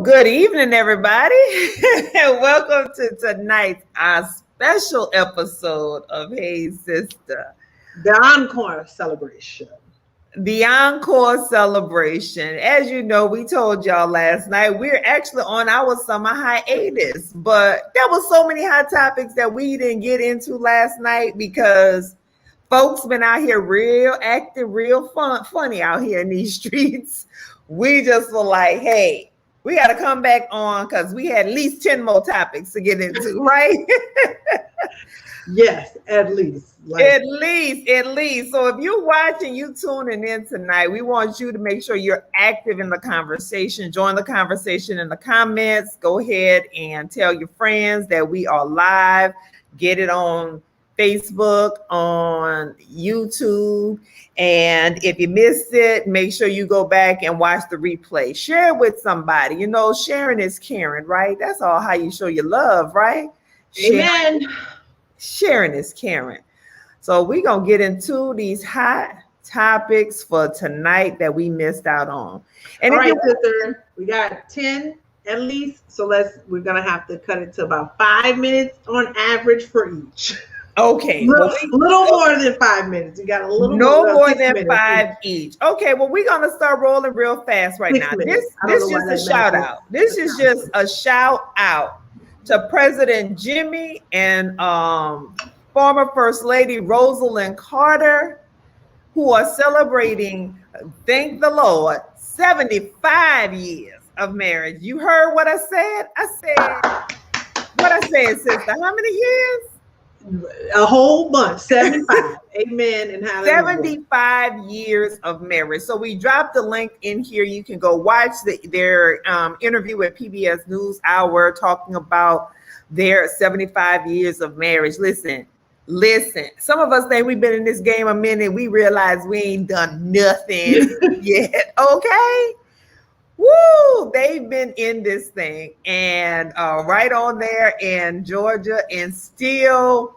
Good evening, everybody. Welcome to tonight's our special episode of Hey Sister. The encore celebration. The encore celebration. As you know, we told y'all last night, we're actually on our summer hiatus, but there was so many hot topics that we didn't get into last night because folks been out here real acting, real funny out here in these streets. We just were like, hey, we got to come back on because we had at least 10 more topics to get into, right? Yes, at least. At least. So if you're watching, you tuning in tonight, we want you to make sure you're active in the conversation. Join the conversation in the comments. Go ahead and tell your friends that we are live. Get it on Facebook, on YouTube. And if you missed it, make sure you go back and watch the replay. Share it with somebody. You know, sharing is caring, right? That's all how you show your love, right? Amen. Sharing is caring. So we're going to get into these hot topics for tonight that we missed out on. And all right, sister, we got 10 at least. So we're going to have to cut it to about 5 minutes on average for each. Okay. Little more than 5 minutes. You got a little more than 5 each. Okay, well, we're going to start rolling real fast right now. This is just a shout out. This is just a shout out to President Jimmy and former First Lady Rosalind Carter, who are celebrating, thank the Lord, 75 years of marriage. You heard what I said? What I said, sister? How many years? A whole bunch, 75. Amen. And hallelujah. 75 years of marriage. So we dropped the link in here. You can go watch their interview at PBS NewsHour talking about their 75 years of marriage. Listen. Some of us think we've been in this game a minute. We realize we ain't done nothing yet. Okay. Woo! They've been in this thing and right on there in Georgia and still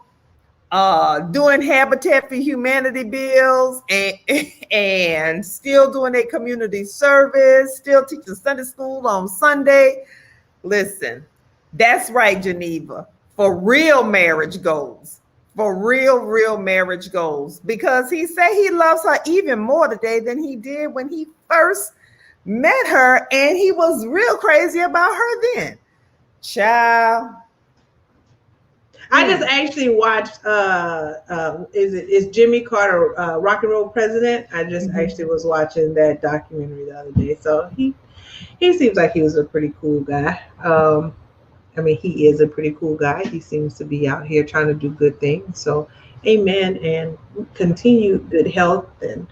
doing Habitat for Humanity bills and still doing their community service, still teaching Sunday school on Sunday. Listen, that's right, Geneva. For real marriage goals. For real marriage goals. Because he said he loves her even more today than he did when he first met her, and he was real crazy about her then. Child. I just actually watched is Jimmy Carter rock and roll president? I just actually was watching that documentary the other day. So he seems like he was a pretty cool guy. I mean, he is a pretty cool guy. He seems to be out here trying to do good things. So amen, and continue good health and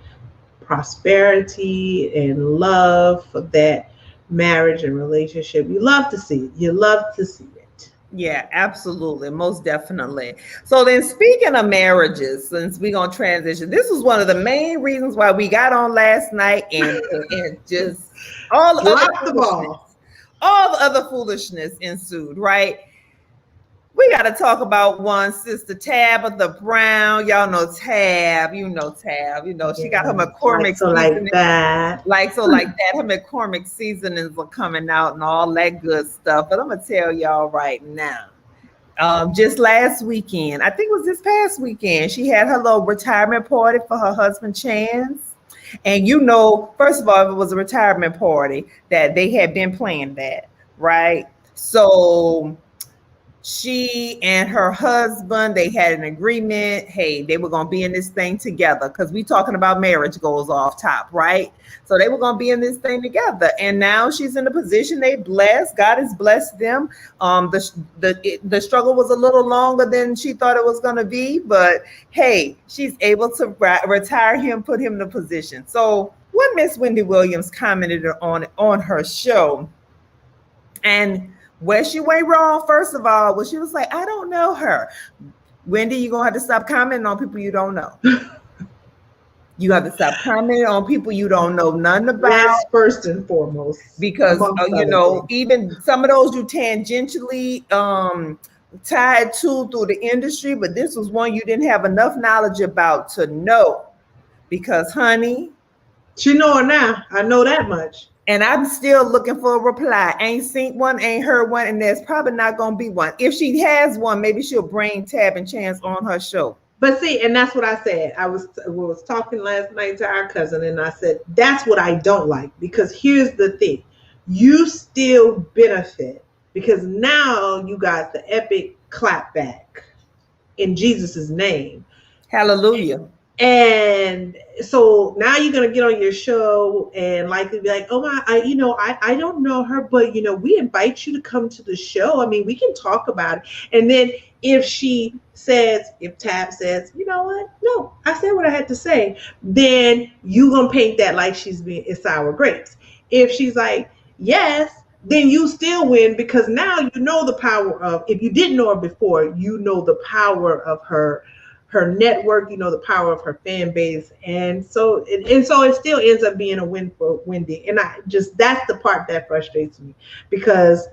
prosperity and love for that marriage and relationship. You love to see it. Yeah, absolutely. Most definitely. So then, speaking of marriages, since we're going to transition, this was one of the main reasons why we got on last night and just all the other foolishness ensued, right? We got to talk about one sister, Tabitha Brown. Y'all know Tab. You know Tab. You know she got her McCormick like that. Her McCormick seasonings are coming out and all that good stuff. But I'm gonna tell y'all right now. Just last weekend, I think it was this past weekend, she had her little retirement party for her husband Chance. And you know, first of all, it was a retirement party that they had been planning that, right? So she and her husband, they had an agreement. Hey, they were going to be in this thing together because we talking about marriage goals off top, right? So they were going to be in this thing together. And now she's in a position they blessed. God has blessed them. The struggle was a little longer than she thought it was going to be. But hey, she's able to retire him, put him in a position. So when Miss Wendy Williams commented on her show, and where she went wrong, first of all, was she was like, I don't know her. Wendy, you're going to have to stop commenting on people you don't know. You have to stop commenting on people you don't know nothing about. That's first and foremost. Because, even some of those you tangentially tied to through the industry, but this was one you didn't have enough knowledge about to know. Because, honey. She know her now. I know that much. And I'm still looking for a reply. Ain't seen one, ain't heard one, and there's probably not gonna be one. If she has one, maybe she'll bring Tab and Chance on her show. But see, and that's what I said. I was talking last night to our cousin, and I said that's what I don't like, because here's the thing: you still benefit because now you got the epic clapback in Jesus's name. Hallelujah. And so now you're gonna get on your show and likely be like, oh my, I don't know her, but we invite you to come to the show. I mean, we can talk about it. And then if Tab says, you know what, no, I said what I had to say, then you gonna paint that like she's being sour grapes. If she's like, yes, then you still win, because now you know the power of, if you didn't know her before, you know the power of her network, the power of her fan base. And so it still ends up being a win for Wendy. And that's the part that frustrates me, because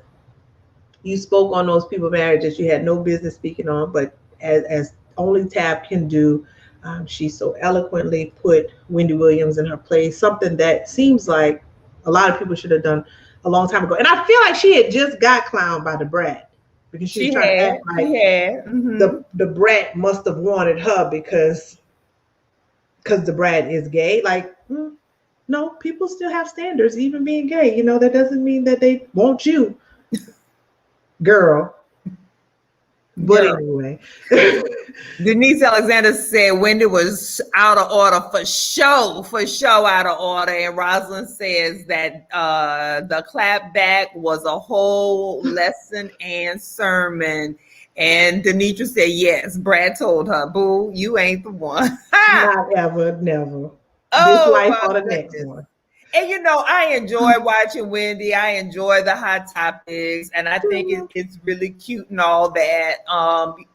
you spoke on those people marriages you had no business speaking on, but as only Tab can do, she so eloquently put Wendy Williams in her place, something that seems like a lot of people should have done a long time ago. And I feel like she had just got clowned by the brat, because she was trying to act like the brat must have wanted her because the brat is gay. Like, no, people still have standards, even being gay. That doesn't mean that they want you, girl. But anyway, Denise Alexander said Wendy was out of order for show out of order. And Rosalind says that the clapback was a whole lesson and sermon. And Denitra said, yes, Brad told her, boo, you ain't the one. Not ever, never. Oh, this life or the next one. And I enjoy watching Wendy. I enjoy the hot topics, and I think it's really cute and all that.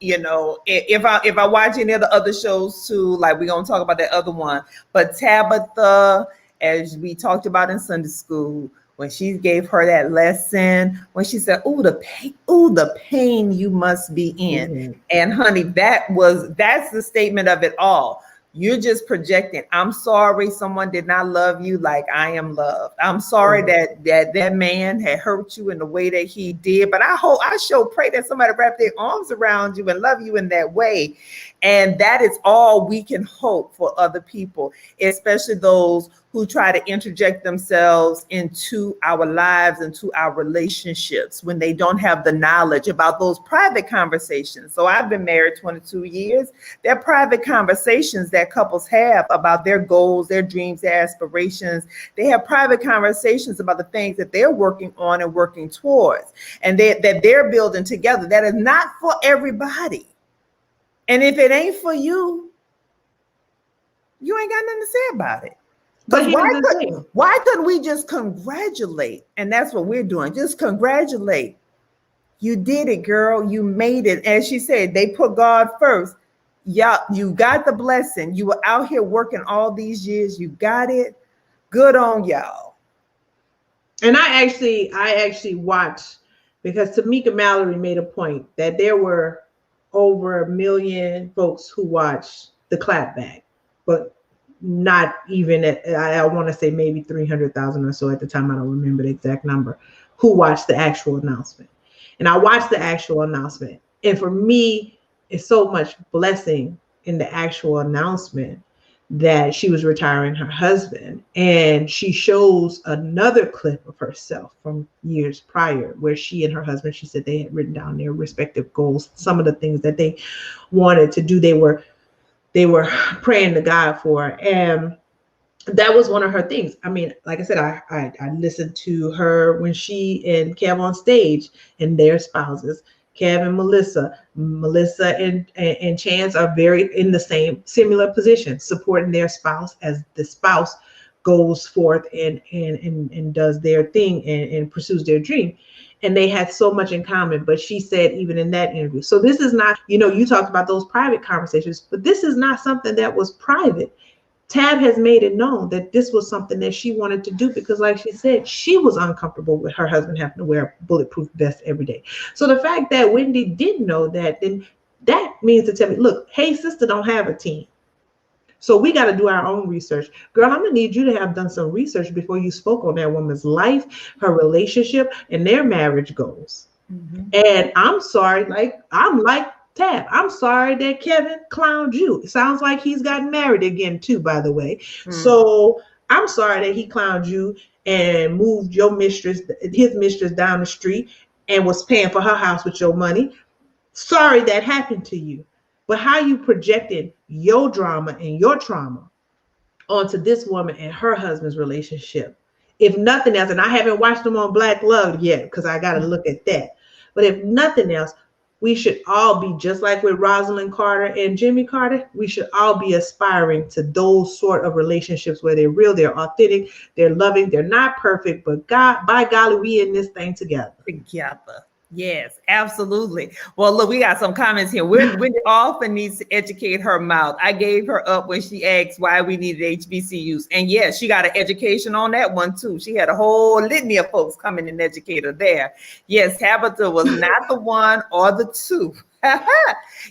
If I watch any of the other shows too, like we're gonna talk about that other one. But Tabitha, as we talked about in Sunday school, when she gave her that lesson, when she said, "Oh, the pain you must be in," Mm-hmm. And honey, that's the statement of it all. You're just projecting. I'm sorry someone did not love you like I am loved. I'm sorry that man had hurt you in the way that he did. But I sure pray that somebody wrap their arms around you and love you in that way. And that is all we can hope for other people, especially those who try to interject themselves into our lives, into our relationships, when they don't have the knowledge about those private conversations. So I've been married 22 years. There are private conversations that couples have about their goals, their dreams, their aspirations. They have private conversations about the things that they're working on and working towards, and that they're building together. That is not for everybody. And if it ain't for you, you ain't got nothing to say about it. But why couldn't we just congratulate? And that's what we're doing. Just congratulate. You did it, girl. You made it. As she said, they put God first. Yeah, you got the blessing. You were out here working all these years. You got it. Good on y'all. And I actually watched, because Tamika Mallory made a point that there were over 1 million folks who watched the clapback, but not even I want to say maybe 300,000 or so at the time. I don't remember the exact number, who watched the actual announcement. And I watched the actual announcement. And for me, it's so much blessing in the actual announcement that she was retiring her husband. And she shows another clip of herself from years prior, where she and her husband, she said they had written down their respective goals, some of the things that they wanted to do. They were praying to God for. And that was one of her things. I mean, like I said, I listened to her when she and Kev on stage and their spouses, Kev and Melissa and Chance are very in the similar position, supporting their spouse as the spouse goes forth and does their thing and pursues their dream. And they had so much in common. But she said, even in that interview, so this is not, you talked about those private conversations, but this is not something that was private. Tab has made it known that this was something that she wanted to do, because like she said, she was uncomfortable with her husband having to wear a bulletproof vest every day. So the fact that Wendy did know that, then that means to tell me, look, hey, sister don't have a team. So we got to do our own research. Girl, I'm going to need you to have done some research before you spoke on that woman's life, her relationship, and their marriage goals. Mm-hmm. And I'm sorry, I'm like Tab. I'm sorry that Kevin clowned you. It sounds like he's gotten married again too, by the way. Mm-hmm. So I'm sorry that he clowned you and moved his mistress down the street and was paying for her house with your money. Sorry that happened to you. But how you projected your drama and your trauma onto this woman and her husband's relationship. If nothing else, and I haven't watched them on Black Love yet because I got to look at that. But if nothing else, we should all be just like with Rosalind Carter and Jimmy Carter. We should all be aspiring to those sort of relationships where they're real, they're authentic, they're loving, they're not perfect, but God, by golly, we in this thing together. Yes, absolutely. Well, look, we got some comments here. Wendy often needs to educate her mouth. I gave her up when she asked why we needed HBCUs. And yes, she got an education on that one too. She had a whole litany of folks coming and educate her there. Yes, Tabitha was not the one or the two.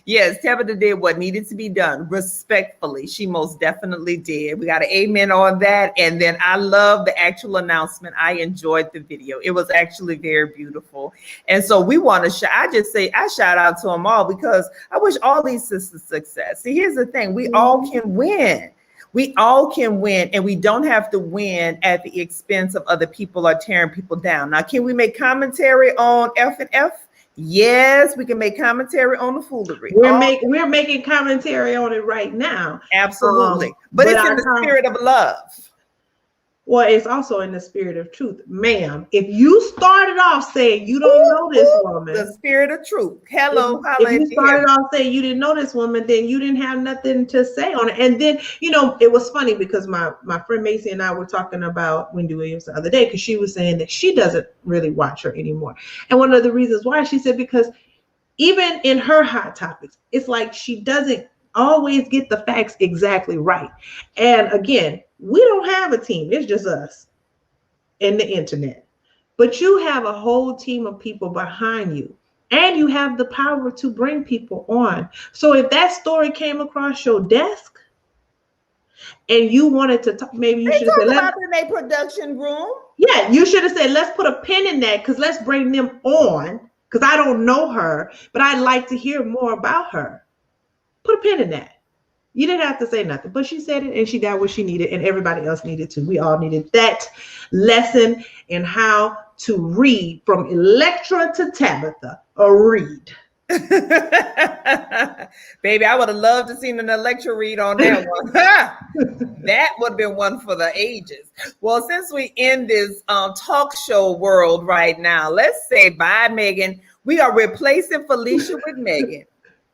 Yes, Tabitha did what needed to be done respectfully. She most definitely did. We got an amen on that. And then I love the actual announcement. I enjoyed the video. It was actually very beautiful. And so we want to I shout out to them all because I wish all these sisters success. See, here's the thing. We all can win. We all can win, and we don't have to win at the expense of other people or tearing people down. Now, can we make commentary on F and F? Yes, we can make commentary on the foolery. We're making commentary on it right now. Absolutely. But it's in the spirit of love. Well, it's also in the spirit of truth. Ma'am, if you started off saying you don't know this woman. The spirit of truth. Hello. If you started off saying you didn't know this woman, then you didn't have nothing to say on it. And then, it was funny because my friend Macy and I were talking about Wendy Williams the other day because she was saying that she doesn't really watch her anymore. And one of the reasons why, she said, because even in her hot topics, it's like she doesn't always get the facts exactly right. And again, we don't have a team. It's just us and the internet. But you have a whole team of people behind you. And you have the power to bring people on. So if that story came across your desk and you wanted to talk, maybe you should have said, about in a production room. Yeah, you should have said, let's put a pin in that because let's bring them on. Because I don't know her, but I'd like to hear more about her. Put a pin in that. You didn't have to say nothing, but she said it and she got what she needed and everybody else needed to. We all needed that lesson in how to read from Electra to Tabitha, or read. Baby, I would have loved to seen an Electra read on that one. That would have been one for the ages. Well, since we in this talk show world right now, let's say bye, Meghan. We are replacing Felicia with Meghan.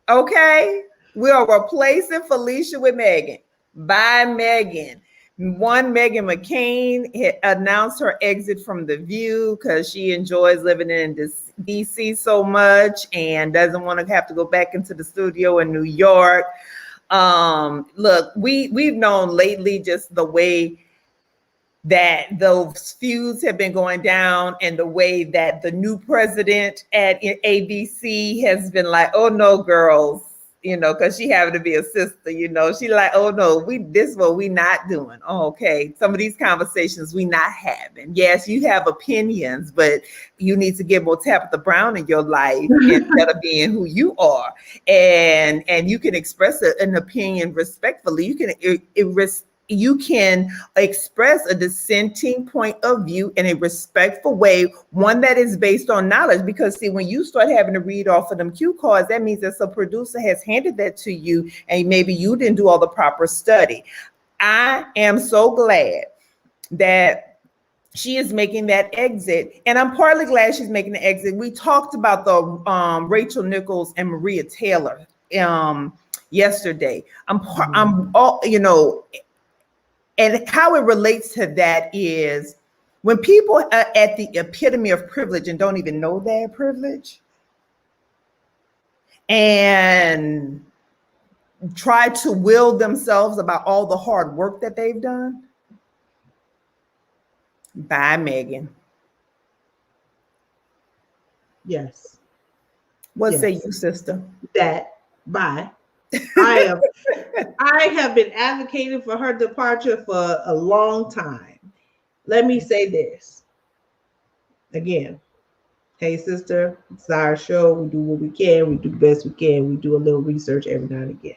Okay? We are replacing Felicia with Meghan. Bye, Meghan. One, Meghan McCain announced her exit from The View because she enjoys living in DC so much and doesn't want to have to go back into the studio in New York. Look, we've known lately just the way that those feuds have been going down and the way that the new president at ABC has been like, oh no, girls, because she happened to be a sister, she like, oh no, this is what we not doing. Oh, okay. Some of these conversations we not having. Yes, you have opinions, but you need to get more Tabitha Brown in your life instead of being who you are. And you can express an opinion respectfully. You can express a dissenting point of view in a respectful way, one that is based on knowledge. Because see, when you start having to read off of them cue cards, that means that some producer has handed that to you and maybe you didn't do all the proper study. I am so glad that she is making that exit. And I'm partly glad she's making the exit. We talked about the Rachel Nichols and Maria Taylor yesterday. And how it relates to that is when people are at the epitome of privilege and don't even know their privilege and try to will themselves about all the hard work that they've done. Bye, Meghan. Yes. What say you, sister? That bye. I have been advocating for her departure for a long time. Let me say this again. Hey, sister, it's our show. We do what we can. We do the best we can. We do a little research every now and again.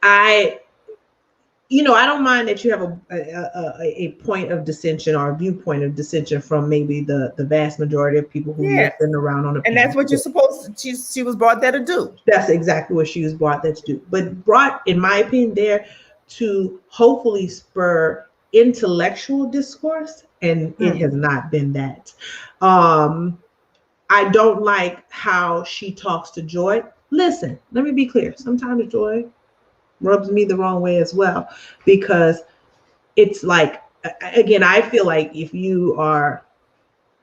I don't mind that you have a point of dissension or a viewpoint of dissension from maybe the vast majority of people who listen around on the and that's what you're supposed to. She was brought there to do. That's exactly what she was brought there to do. But brought, in my opinion, there to hopefully spur intellectual discourse, and it has not been that. I don't like how she talks to Joy. Listen, let me be clear. Sometimes Joy rubs me the wrong way as well, because it's like, again, I feel like if you are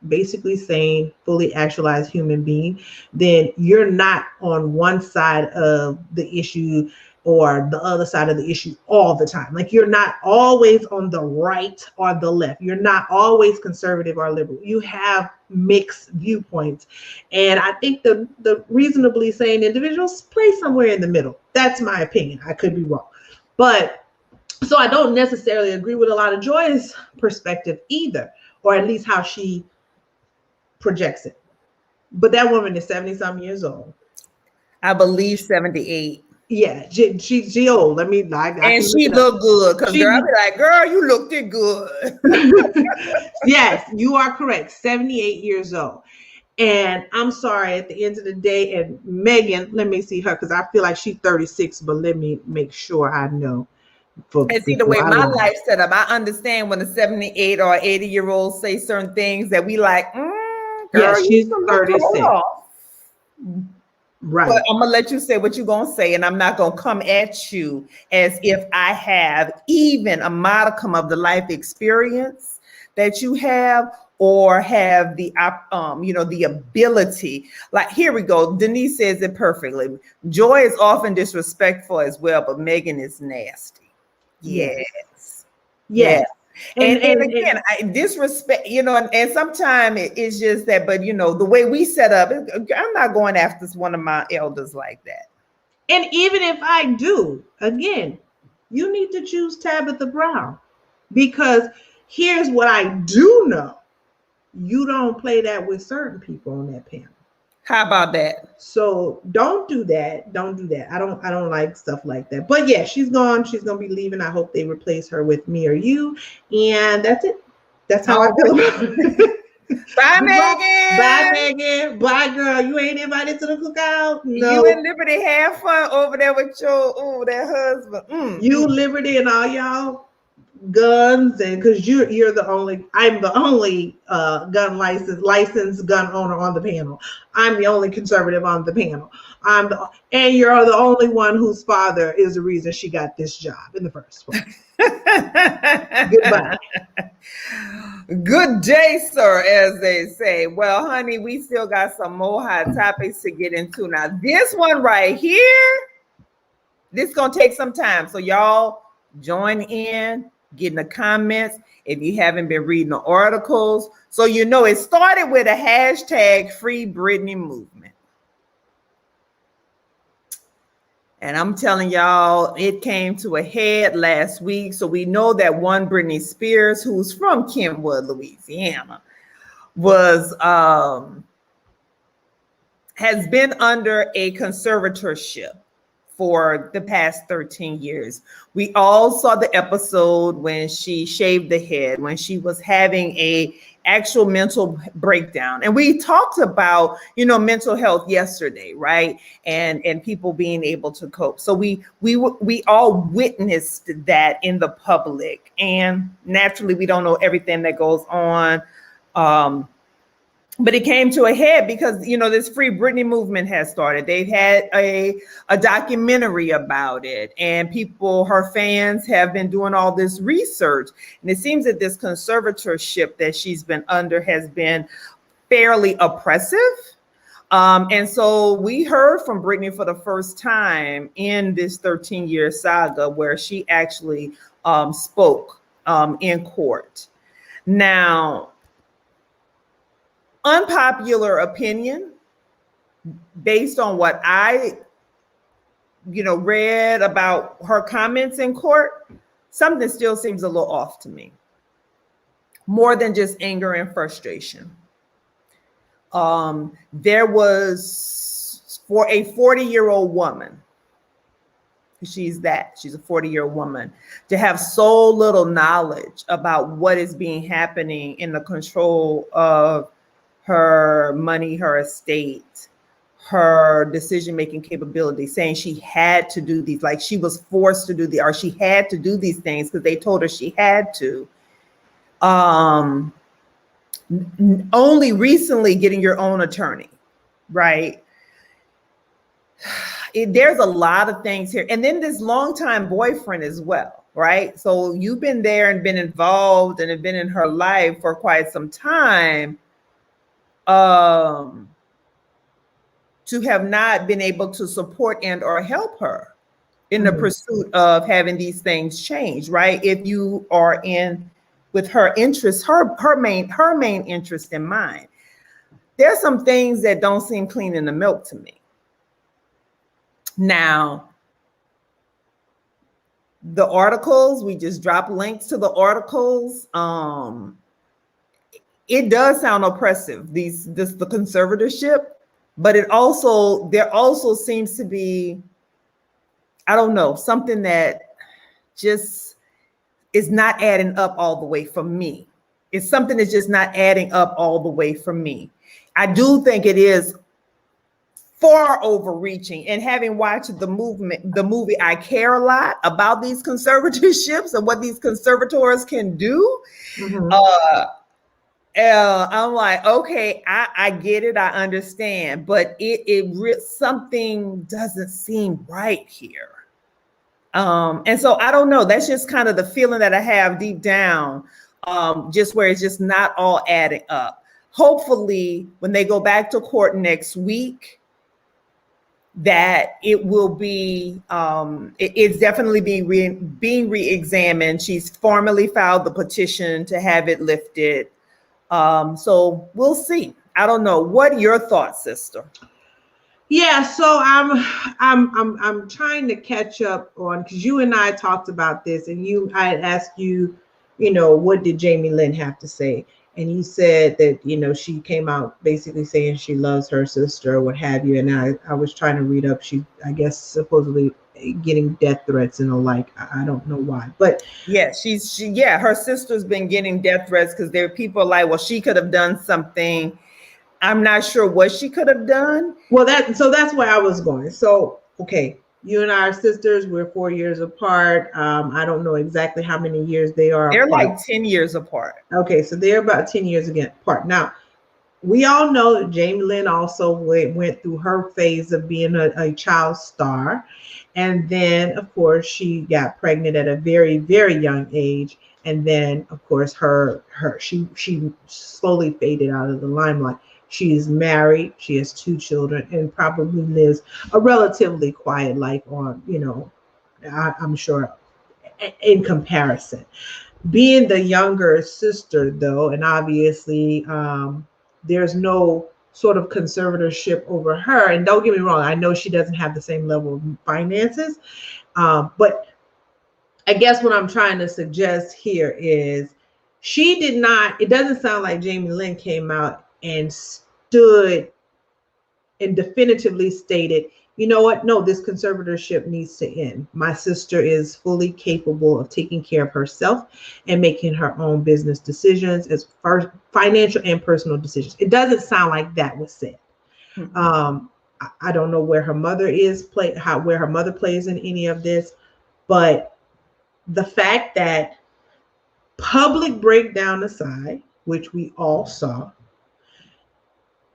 basically sane, fully actualized human being, then you're not on one side of the issue or the other side of the issue all the time. Like, you're not always on the right or the left. You're not always conservative or liberal. You have mixed viewpoints. And I think the reasonably sane individuals play somewhere in the middle. That's my opinion. I could be wrong. But so I don't necessarily agree with a lot of Joy's perspective either, or at least how she projects it. But that woman is 70-something years old. I believe 78. Yeah, she old. And she look good, because girl, I'll be like, girl, you looked it good. Yes, you are correct. 78 years old. And I'm sorry, at the end of the day, and Meghan, let me see her, because I feel like she's 36, but let me make sure I know. And see, the way my life set up, I understand when a 78 or 80-year-old say certain things that we like, girl, yeah, she's 36. Right. But I'm gonna let you say what you're gonna say, and I'm not gonna come at you as if I have even a modicum of the life experience that you have, or have the the ability. Like, here we go. Denise says it perfectly. Joy is often disrespectful as well, but Meghan is nasty. Yes. And again, I disrespect, and sometimes it's just that, but the way we set up, I'm not going after one of my elders like that. And even if I do, again, you need to choose Tabitha Brown, because here's what I do know. You don't play that with certain people on that panel. How about that? So don't do that. Don't do that. I don't like stuff like that. But yeah, she's gone. She's gonna be leaving. I hope they replace her with me or you. And that's it. That's how I feel about it. Bye, Meghan. Bye, Meghan. Bye, girl. You ain't invited to the cookout. No. You and Liberty have fun over there with your that husband. You, Liberty, and all y'all guns, and because I'm the only gun licensed gun owner on the panel. I'm the only conservative on the panel. And you're the only one whose father is the reason she got this job in the first place. Goodbye. Good day, sir, as they say. Well, honey, we still got some more hot topics to get into. Now, this one right here, this is gonna take some time, so y'all join in. Get in the comments if you haven't been reading the articles. So it started with a hashtag Free Britney movement. And I'm telling y'all, it came to a head last week. So we know that one Britney Spears, who's from Kenwood, Louisiana, has been under a conservatorship for the past 13 years. We all saw the episode when she shaved the head, when she was having a actual mental breakdown. And we talked about, mental health yesterday, right? And people being able to cope. So we all witnessed that in the public. And naturally, we don't know everything that goes on. But it came to a head because, this Free Britney movement has started. They've had a documentary about it, and her fans have been doing all this research. And it seems that this conservatorship that she's been under has been fairly oppressive. And so we heard from Britney for the first time in this 13-year saga, where she actually spoke in court. Now, unpopular opinion, based on what I, read about her comments in court, something still seems a little off to me. More than just anger and frustration. There was, for a 40-year-old woman, she's a 40-year-old woman, to have so little knowledge about what is being happening in the control of her money, her estate, her decision-making capability, saying she had to do these, like she was forced to do or she had to do these things because they told her she had to. Only recently getting your own attorney, right? There's a lot of things here. And then this longtime boyfriend as well, right? So you've been there and been involved and have been in her life for quite some time. To have not been able to support and or help her in the pursuit of having these things change, right? If you are in with her interest, her main interest in mind. There's some things that don't seem clean in the milk to me. Now, the articles, we just drop links to the articles. It does sound oppressive, the conservatorship, but there also seems to be, I don't know, something that just is not adding up all the way for me. It's something that's just not adding up all the way for me. I do think it is far overreaching, and having watched the movie, I care a lot about these conservatorships and what these conservators can do. I'm like, okay, I get it, I understand, but something doesn't seem right here. And so I don't know. That's just kind of the feeling that I have deep down, just where it's just not all adding up. Hopefully, when they go back to court next week, that it will be, it's definitely being re-examined. She's formally filed the petition to have it lifted. So we'll see. I don't know. What are your thoughts, sister? Yeah, so I'm trying to catch up on, because you and I talked about this, and I asked you, what did Jamie Lynn have to say? And you said that, she came out basically saying she loves her sister or what have you. And I was trying to read up. She, I guess, supposedly getting death threats and the like. I don't know why, but yeah, her sister's been getting death threats because there are people like, well, she could have done something. I'm not sure what she could have done. Well, that's where I was going. So, okay, you and I are sisters. We're 4 years apart. I don't know exactly how many years they are They're apart. like 10 years apart. Okay, so they're about 10 years apart. Now, we all know that Jamie Lynn also went through her phase of being a child star. And then, of course, she got pregnant at a very, very young age. And then, of course, she slowly faded out of the limelight. She is married. She has 2 children and probably lives a relatively quiet life I'm sure, in comparison. Being the younger sister, though, and obviously there's no sort of conservatorship over her. And don't get me wrong, I know she doesn't have the same level of finances. But I guess what I'm trying to suggest here is it doesn't sound like Jamie Lynn came out and stood and definitively stated, you know what? No, this conservatorship needs to end. My sister is fully capable of taking care of herself and making her own business decisions, as far as financial and personal decisions. It doesn't sound like that was said. I don't know where her mother where her mother plays in any of this, but the fact that, public breakdown aside, which we all saw,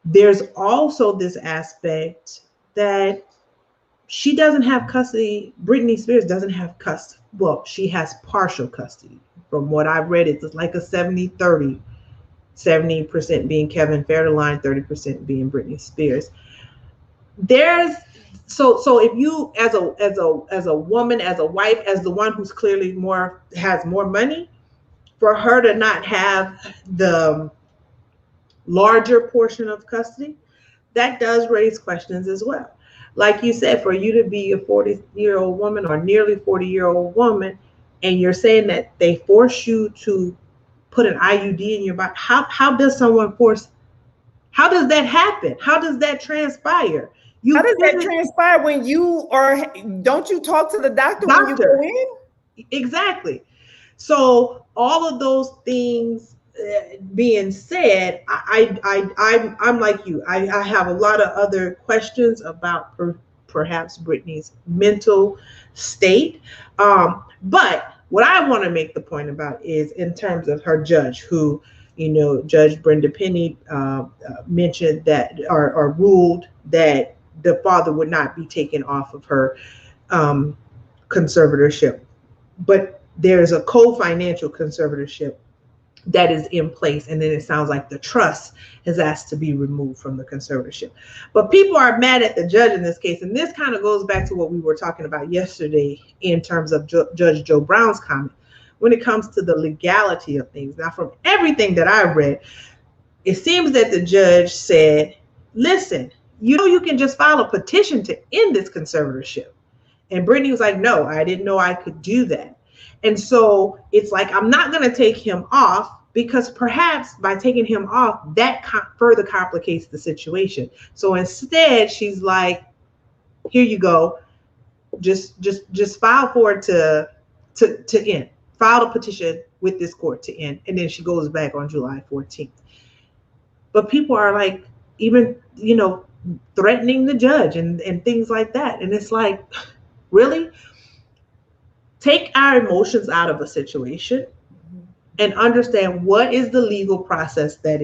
there's also this aspect that she doesn't have custody. Britney Spears doesn't have custody. Well, she has partial custody. From what I've read, it's like a 70-30, 70% being Kevin Federline, 30% being Britney Spears. So if you, as a woman, as a wife, as the one who's clearly has more money, for her to not have the larger portion of custody, that does raise questions as well. Like you said, for you to be a 40-year-old woman or nearly 40-year-old woman, and you're saying that they force you to put an IUD in your body, how does someone force? How does that happen? How does that transpire? How does that transpire when you are? Don't you talk to the doctor when you go in? Exactly. So all of those things being said, I'm like you. I have a lot of other questions about perhaps Brittany's mental state. But what I want to make the point about is in terms of her judge, who, Judge Brenda Penny mentioned that or ruled that the father would not be taken off of her conservatorship. But there's a co-financial conservatorship that is in place, and then it sounds like the trust has asked to be removed from the conservatorship. But people are mad at the judge in this case, and this kind of goes back to what we were talking about yesterday in terms of Judge Joe Brown's comment when it comes to the legality of things. Now, from everything that I read, it seems that the judge said, listen, you can just file a petition to end this conservatorship. And Brittany was like, no, I didn't know I could do that. And so it's like, I'm not going to take him off, because perhaps by taking him off, that further complicates the situation. So instead, she's like, here you go. Just file for it to end. File a petition with this court to end. And then she goes back on July 14th. But people are like, even, threatening the judge and things like that. And it's like, really? Take our emotions out of a situation and understand what is the legal process that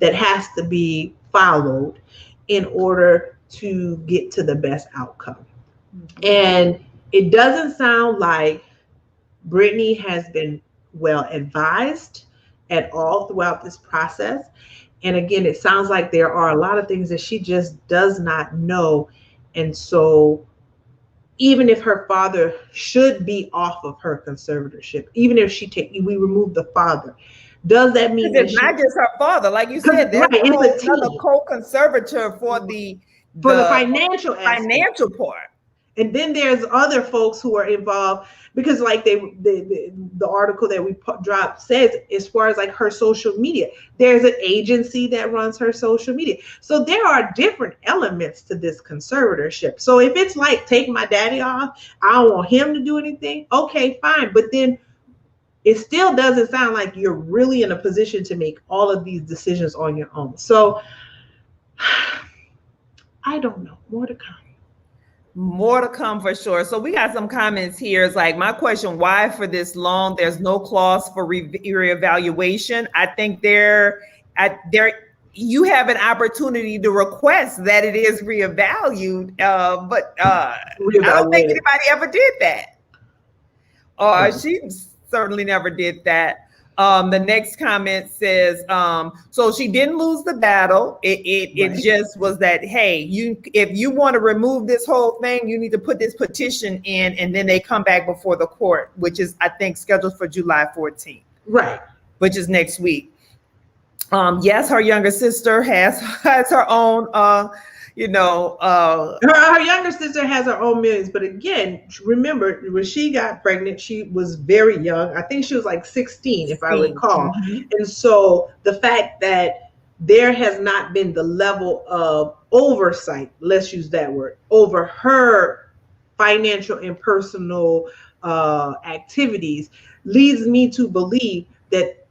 has to be followed in order to get to the best outcome. And it doesn't sound like Brittany has been well advised at all throughout this process. And again, it sounds like there are a lot of things that she just does not know. And so even if her father should be off of her conservatorship, even if we remove the father, does that mean that it's not just her father? Like you said, there's another co-conservator for the financial part. And then there's other folks who are involved, because like the article that we dropped says, as far as like her social media, there's an agency that runs her social media. So there are different elements to this conservatorship. So if it's like, take my daddy off, I don't want him to do anything, okay, fine. But then it still doesn't sound like you're really in a position to make all of these decisions on your own. So I don't know, more to come. More to come for sure. So we got some comments here. It's like, my question, why for this long? There's no clause for reevaluation. I think you have an opportunity to request that it is reevaluated, but I don't think anybody ever did that. She certainly never did that. The next comment says, so she didn't lose the battle. It just was that, hey, if you want to remove this whole thing, you need to put this petition in, and then they come back before the court, which is, I think, scheduled for July 14th. Right. Which is next week. Yes, her younger sister has her own, her younger sister has her own millions. But again, remember, when she got pregnant, she was very young. I think she was like 16, if I recall. Mm-hmm. And so the fact that there has not been the level of oversight, let's use that word, over her financial and personal activities leads me to believe that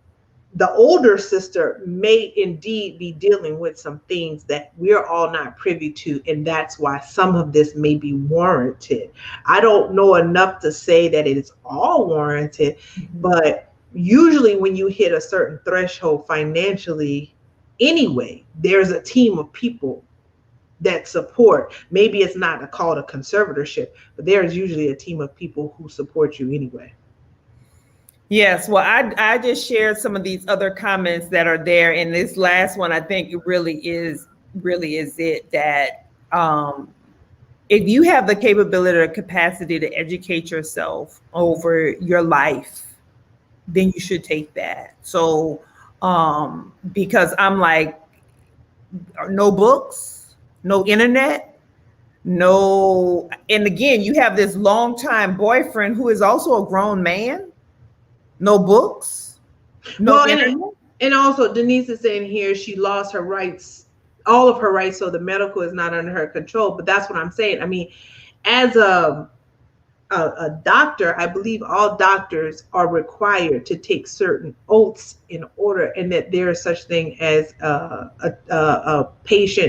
the older sister may indeed be dealing with some things that we're all not privy to, and that's why some of this may be warranted. I don't know enough to say that it is all warranted, but usually when you hit a certain threshold financially anyway, there's a team of people that support. Maybe it's not called a conservatorship, but there's usually a team of people who support you anyway. Yes, well, I just shared some of these other comments that are there, and this last one, I think it really is it that if you have the capability or capacity to educate yourself over your life, then you should take that. So because I'm like, no books, no internet, no. And again, you have this longtime boyfriend who is also a grown man. No books, no internet. And also Denise is saying here she lost her rights, all of her rights, so the medical is not under her control. But that's what I'm saying. I mean, as a doctor, I believe all doctors are required to take certain oaths in order, and that there is such thing as a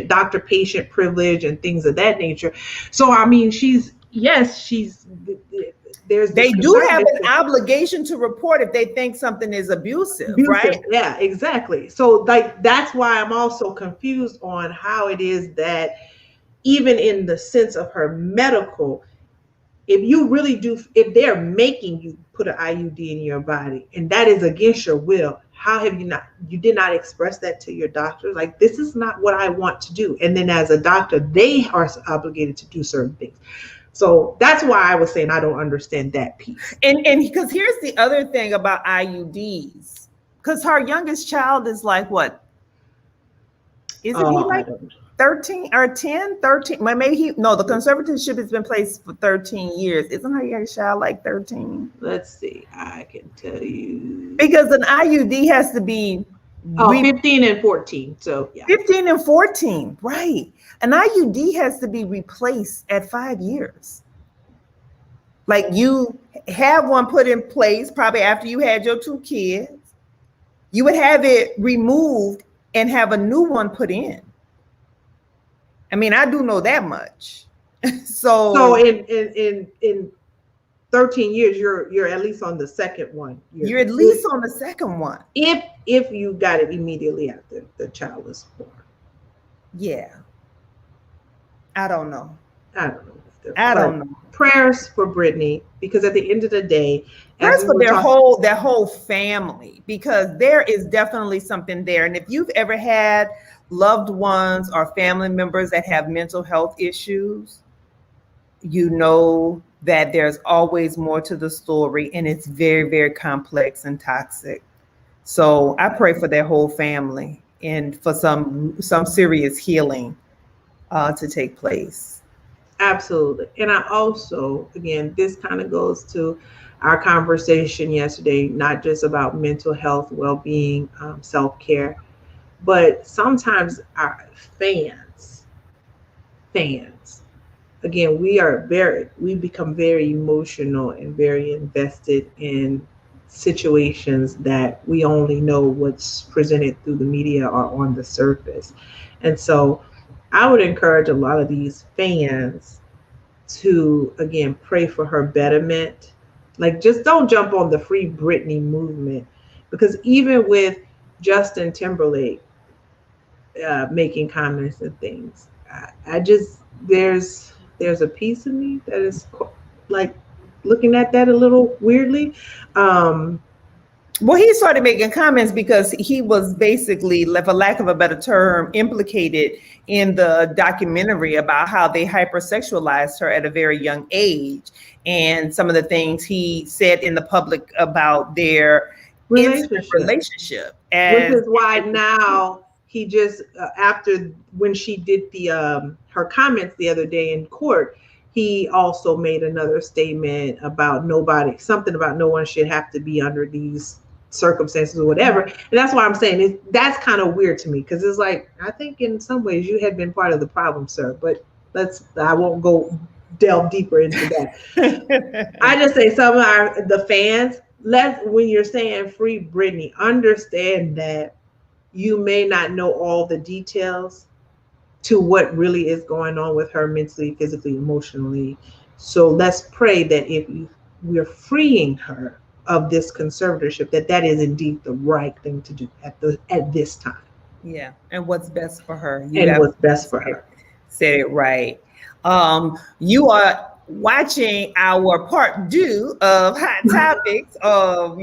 doctor-patient privilege and things of that nature. So, I mean, they do have an obligation to report if they think something is abusive, right? Yeah, exactly. So, like, that's why I'm also confused on how it is that even in the sense of her medical, if they're making you put an IUD in your body and that is against your will, how have you did not express that to your doctor? Like, this is not what I want to do. And then as a doctor, they are obligated to do certain things. So that's why I was saying I don't understand that piece. And because here's the other thing about IUDs, because her youngest child is like, what? Isn't he like 13 or 10, 13? Maybe the conservatorship has been placed for 13 years. Isn't her youngest child like 13? Let's see. I can tell you. Because an IUD has to be 15 and 14. So yeah. 15 and 14, right. An IUD has to be replaced at 5 years. Like, you have one put in place probably after you had your 2 kids. You would have it removed and have a new one put in. I mean, I do know that much. So in 13 years, you're at least on the second one. You're at least on the second one. If you got it immediately after the child was born. Yeah. I don't know. I don't know. Prayers for Brittany, because at the end of the day, prayers for their whole family, because there is definitely something there. And if you've ever had loved ones or family members that have mental health issues, you know that there's always more to the story, and it's very, very complex and toxic. So I pray for their whole family and for some serious healing to take place. Absolutely. And I also, again, this kind of goes to our conversation yesterday, not just about mental health, well-being, self-care, but sometimes our fans, again, we become very emotional and very invested in situations that we only know what's presented through the media or on the surface. And so I would encourage a lot of these fans to, again, pray for her betterment. Like, just don't jump on the Free Britney movement, because even with Justin Timberlake making comments and things, I just, there's a piece of me that is like looking at that a little weirdly. Well, he started making comments because he was basically, for lack of a better term, implicated in the documentary about how they hypersexualized her at a very young age, and some of the things he said in the public about their relationship. Which is why now he just, after when she did her comments the other day in court, he also made another statement about something about no one should have to be under these circumstances or whatever. And that's why I'm saying that's kind of weird to me, because it's like, I think in some ways you had been part of the problem, sir, but I won't delve deeper into that. I just say some of the fans, when you're saying Free Britney, understand that you may not know all the details to what really is going on with her mentally, physically, emotionally. So let's pray that if we're freeing her of this conservatorship, that is indeed the right thing to do at this time. Yeah, and what's best for her. What's best for her. Said it right. You are watching our part 2 of Hot Topics of,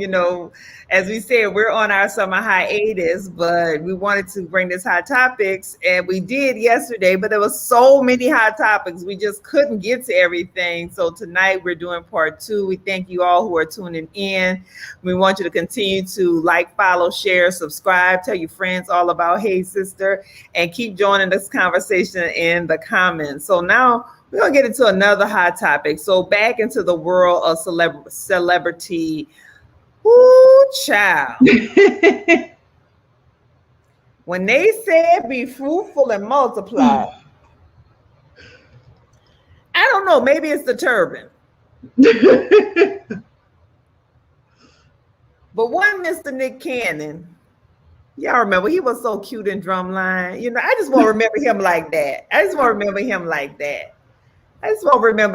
as we said, we're on our summer hiatus, but we wanted to bring this Hot Topics, and we did yesterday, but there was so many hot topics, we just couldn't get to everything. So tonight we're doing part 2. We thank you all who are tuning in. We want you to continue to like, follow, share, subscribe, tell your friends all about Hey Sister, and keep joining this conversation in the comments. So now we're going to get into another hot topic. So back into the world of celebrity. Ooh, child. When they said be fruitful and multiply, I don't know, maybe it's the turban. But one Mr. Nick Cannon, y'all remember, he was so cute in Drumline. I just want to remember him like that. I just want to remember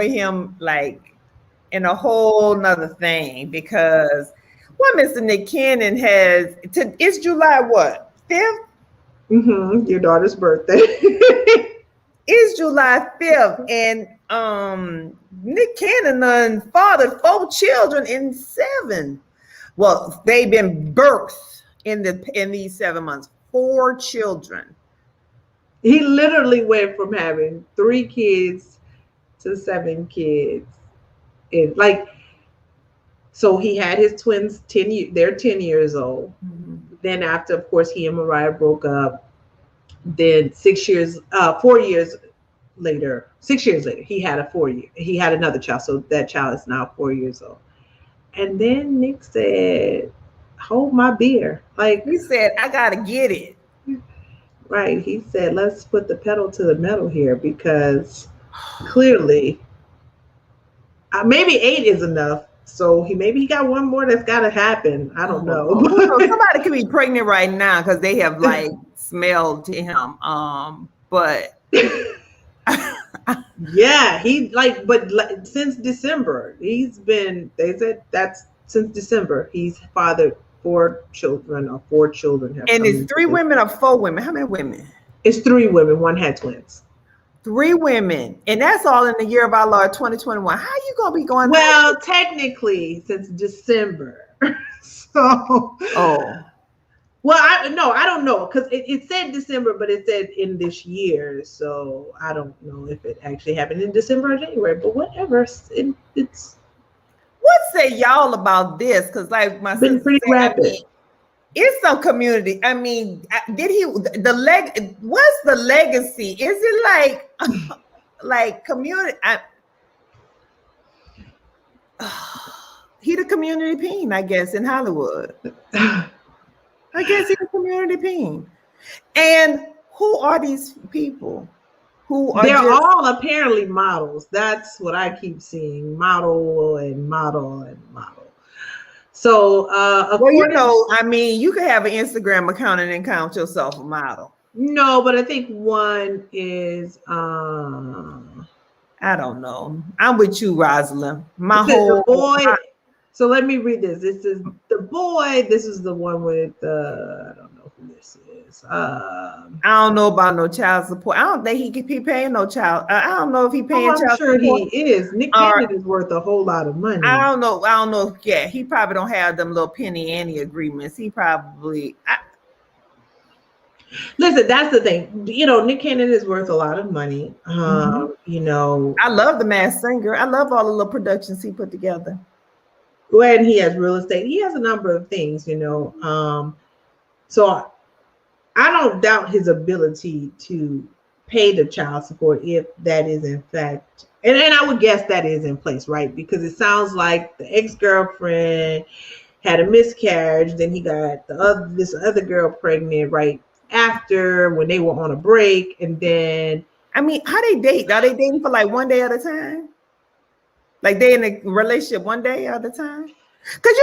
him like in a whole nother thing, because Mr. Nick Cannon it's July what? 5th? Your daughter's birthday. It's July 5th, and Nick Cannon fathered 4 children in 7. Well, they've been birthed in these 7 months. 4 children. He literally went from having 3 kids to 7 kids. So he had his twins 10 years old. Mm-hmm. Then after, of course, he and Mariah broke up. Then 6 years later, he had another child. So that child is now 4 years old. And then Nick said, hold my beer. He said, I got to get it. Right. He said, let's put the pedal to the metal here, because clearly maybe 8 is enough. So maybe he got one more that's got to happen. I don't know. Somebody could be pregnant right now because they have smelled him. But yeah, but since December, they said that's since December, he's fathered 4 children. And it's 3 women or 4 women? How many women? It's 3 women. 1 had twins. 3 women. And that's all in the year of our Lord 2021. How are you going to be going? Well, technically since December. So. Oh. Well, I don't know, because it said December, but it said in this year. So I don't know if it actually happened in December or January, but whatever. It's. What say y'all about this? Because my been pretty rapid. It's some community. What's the legacy? Is it like community? He the community peen, I guess, in Hollywood. I guess he's a community peen. And who are these people? They're all apparently models. That's what I keep seeing. Model. So, you could have an Instagram account and then count yourself a model. No, but I think one is, I don't know. I'm with you, Rosalind. So let me read this. This is the boy. This is the one with I don't know who this is. I don't know about no child support. I don't think he could be paying no child. I don't know if he paying child support. I'm sure he is. Nick Cannon is worth a whole lot of money. I don't know. Yeah, he probably don't have them little penny ante agreements. He probably. Listen, that's the thing. Nick Cannon is worth a lot of money. I love The Masked Singer. I love all the little productions he put together. When he has real estate, he has a number of things, so I don't doubt his ability to pay the child support if that is in fact, and I would guess that is in place, right? Because it sounds like the ex-girlfriend had a miscarriage, then he got this other girl pregnant right after when they were on a break, and then how they date? Are they dating for like one day at a time? Like they in a relationship one day at a time? Because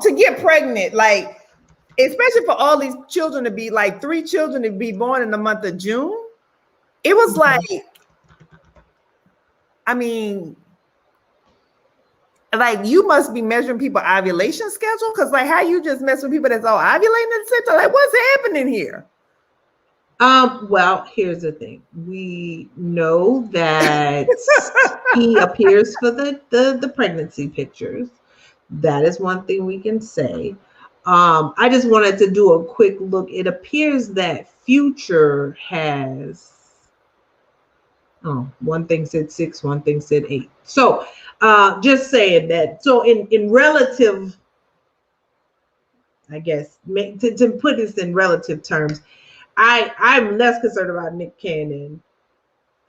to get pregnant, especially for all these children to be 3 children to be born in the month of June, it was you must be measuring people ovulation schedule, because how you just mess with people that's all ovulating at the same time? What's happening here? Well, here's the thing. We know that he appears for the pregnancy pictures. That is one thing we can say. I just wanted to do a quick look. It appears that Future has, oh, one thing said 6, one thing said 8. So just saying that. So in relative, I guess, to put this in relative terms, I'm less concerned about Nick Cannon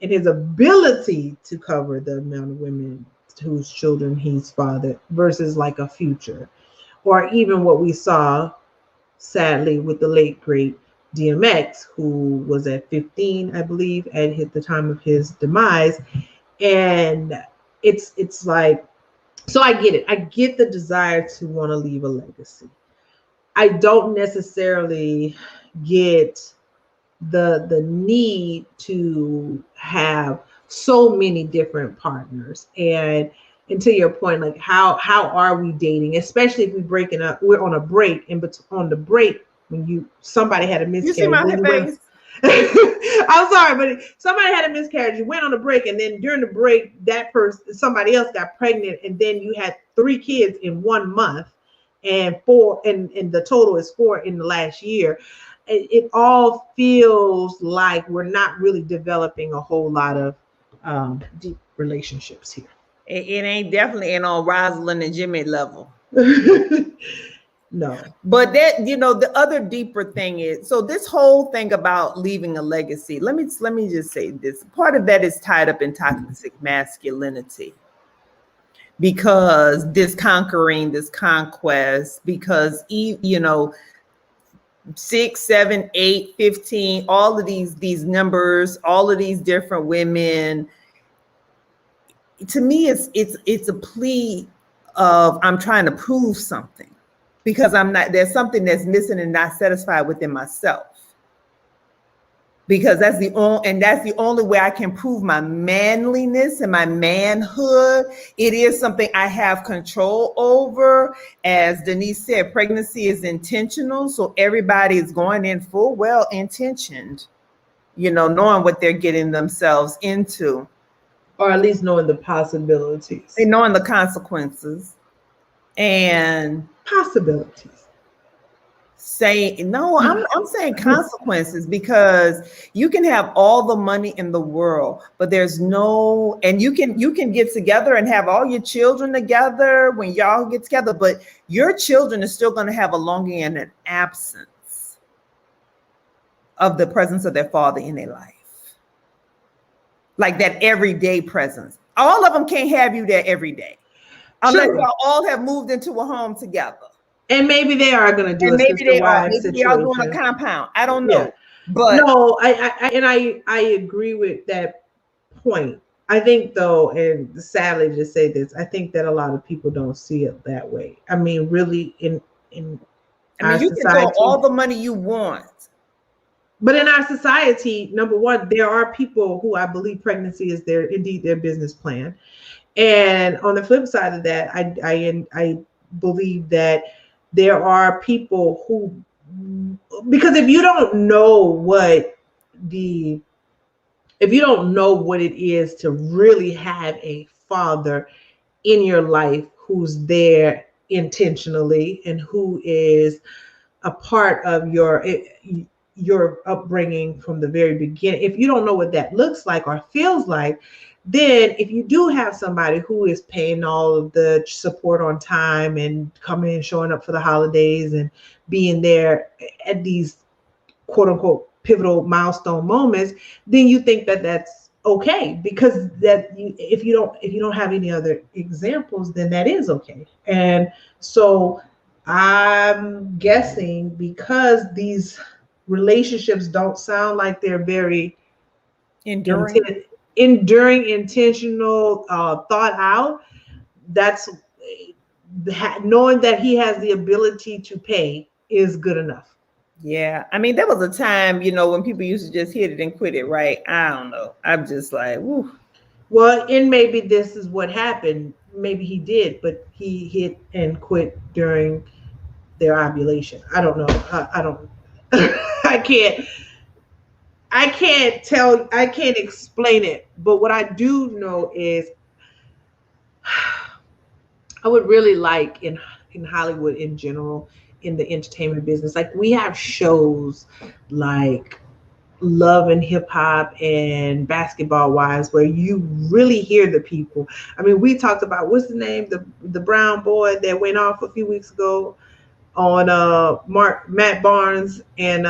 and his ability to cover the amount of women whose children he's fathered versus like a Future, or even what we saw sadly with the late great DMX, who was at 15, I believe, at the time of his demise. And it's like, so I get it. I get the desire to want to leave a legacy. I don't necessarily get the need to have so many different partners. And to your point, like how are we dating, especially if we're breaking up, we're on a break, and on the break when somebody had a miscarriage. You see my face? I'm sorry, but somebody had a miscarriage, you went on a break, and then during the break that person, somebody else got pregnant, and then you had 3 kids in 1 month, and 4, and the total is 4 in the last year. It all feels like we're not really developing a whole lot of deep relationships here. It ain't definitely on Rosalind and Jimmy level. No. But that, the other deeper thing is, so this whole thing about leaving a legacy, let me just say this. Part of that is tied up in toxic masculinity. Because this conquering, this conquest, because 6, 7, 8, 15, all of these numbers, all of these different women, to me it's a plea of I'm trying to prove something, because there's something that's missing and not satisfied within myself, because that's the only way I can prove my manliness and my manhood. It is something I have control over. As Denise said, pregnancy is intentional, so everybody is going in full well intentioned, knowing what they're getting themselves into. Or at least knowing the possibilities. And knowing the consequences. And possibilities. I'm saying consequences, because you can have all the money in the world, but there's no, and you can get together and have all your children together when y'all get together, but your children are still going to have a longing and an absence of the presence of their father in their life. Like that everyday presence. All of them can't have you there every day. Unless y'all all have moved into a home together. And maybe they are going to do and a sister-wife situation. Maybe y'all doing a compound. I don't know. Yeah. But no, I agree with that point. I think though, and sadly to say this, I think that a lot of people don't see it that way. I mean, really in our you society, can throw all the money you want. But in our society, number one, there are people who I believe pregnancy is indeed their business plan. And on the flip side of that, I believe that there are people who, because if you don't know what it is to really have a father in your life who's there intentionally and who is a part of your upbringing from the very beginning, if you don't know what that looks like or feels like, then if you do have somebody who is paying all of the support on time and coming and showing up for the holidays and being there at these quote unquote pivotal milestone moments, then you think that that's okay, because if you don't have any other examples, then that is okay. And so I'm guessing because these relationships don't sound like they're very enduring, intentional, thought out, that's knowing that he has the ability to pay is good enough. Yeah, I mean, there was a time, when people used to just hit it and quit it, right? I don't know. I'm just like, woo. Well, and maybe this is what happened. Maybe he did, but he hit and quit during their ovulation. I don't know. I don't. I can't. I can't explain it, but what I do know is I would really like in Hollywood in general, in the entertainment business, like we have shows like Love and Hip Hop and Basketball Wives, where you really hear the people. I mean, we talked about what's the name, the brown boy that went off a few weeks ago on Matt Barnes and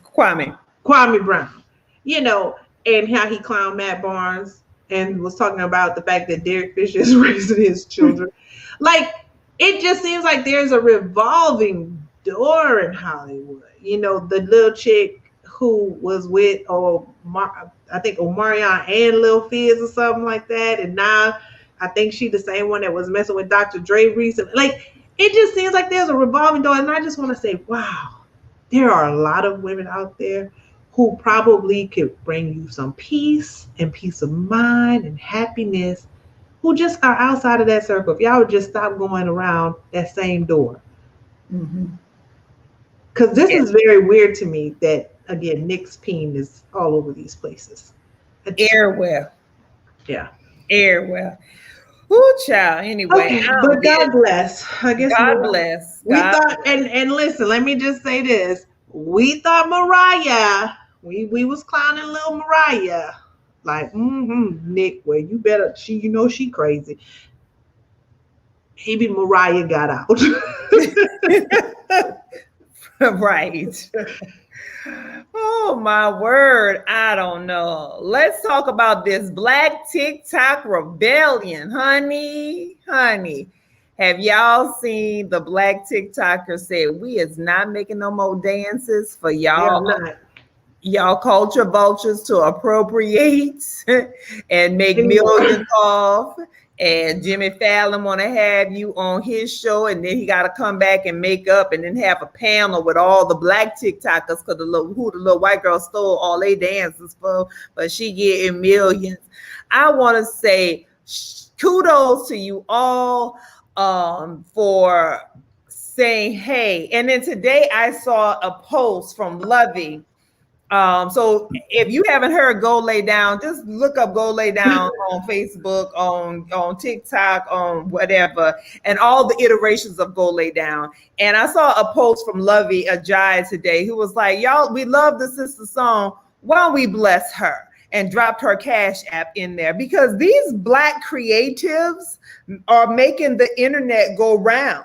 Kwame Brown, you know, and how he clowned Matt Barnes and was talking about the fact that Derek Fisher is raising his children. Like, it just seems like there's a revolving door in Hollywood. You know, the little chick who was with, I think Omarion and Lil Fizz or something like that. And now I think she's the same one that was messing with Dr. Dre recently. Like, it just seems like there's a revolving door. And I just want to say, wow, there are a lot of women out there who probably could bring you some peace and peace of mind and happiness, who just are outside of that circle. If y'all would just stop going around that same door. Because this is very weird to me that, again, Nick's peen is all over these places. Airwell. Yeah. Airwell. Ooh, child. Anyway. Okay, but God bless. I guess God bless. We thought, and listen, let me just say this. We thought Mariah, we was clowning little Mariah. Like, Nick, well, you better, she crazy. Maybe Mariah got out. Right. Oh my word. I don't know. Let's talk about this Black TikTok rebellion, honey. Have y'all seen the Black TikToker say we is not making no more dances for y'all culture vultures to appropriate and make millions off? And Jimmy Fallon want to have you on his show, and then he got to come back and make up and then have a panel with all the Black TikTokers, because the little white girl stole all they dances for, but she getting millions. I want to say kudos to you all for saying hey. And then today I saw a post from Lovey. So if you haven't heard Go Lay Down, just look up Go Lay Down on Facebook, on TikTok, on whatever, and all the iterations of Go Lay Down. And I saw a post from Lovey Ajay today who was like, y'all, we love the sister song. Why don't we bless her? And dropped her Cash App in there, because these Black creatives are making the internet go round.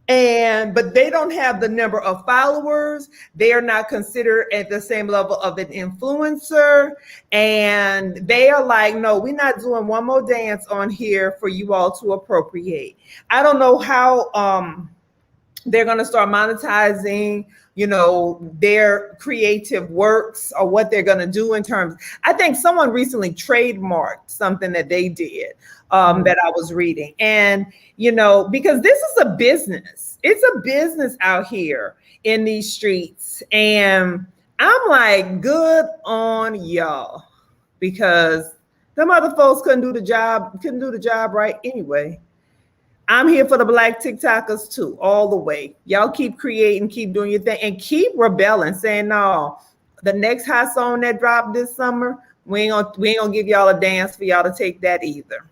But they don't have the number of followers. They are not considered at the same level of an influencer. And they are like, no, we're not doing one more dance on here for you all to appropriate. I don't know how they're going to start monetizing, their creative works, or what they're going to do in terms. I think someone recently trademarked something that they did that I was reading. And, because this is a business. It's a business out here in these streets. And I'm like, good on y'all, because them other folks couldn't do the job right anyway. I'm here for the Black TikTokers too, all the way. Y'all keep creating, keep doing your thing, and keep rebelling, saying, no, the next hot song that dropped this summer, we ain't gonna give y'all a dance for y'all to take that either.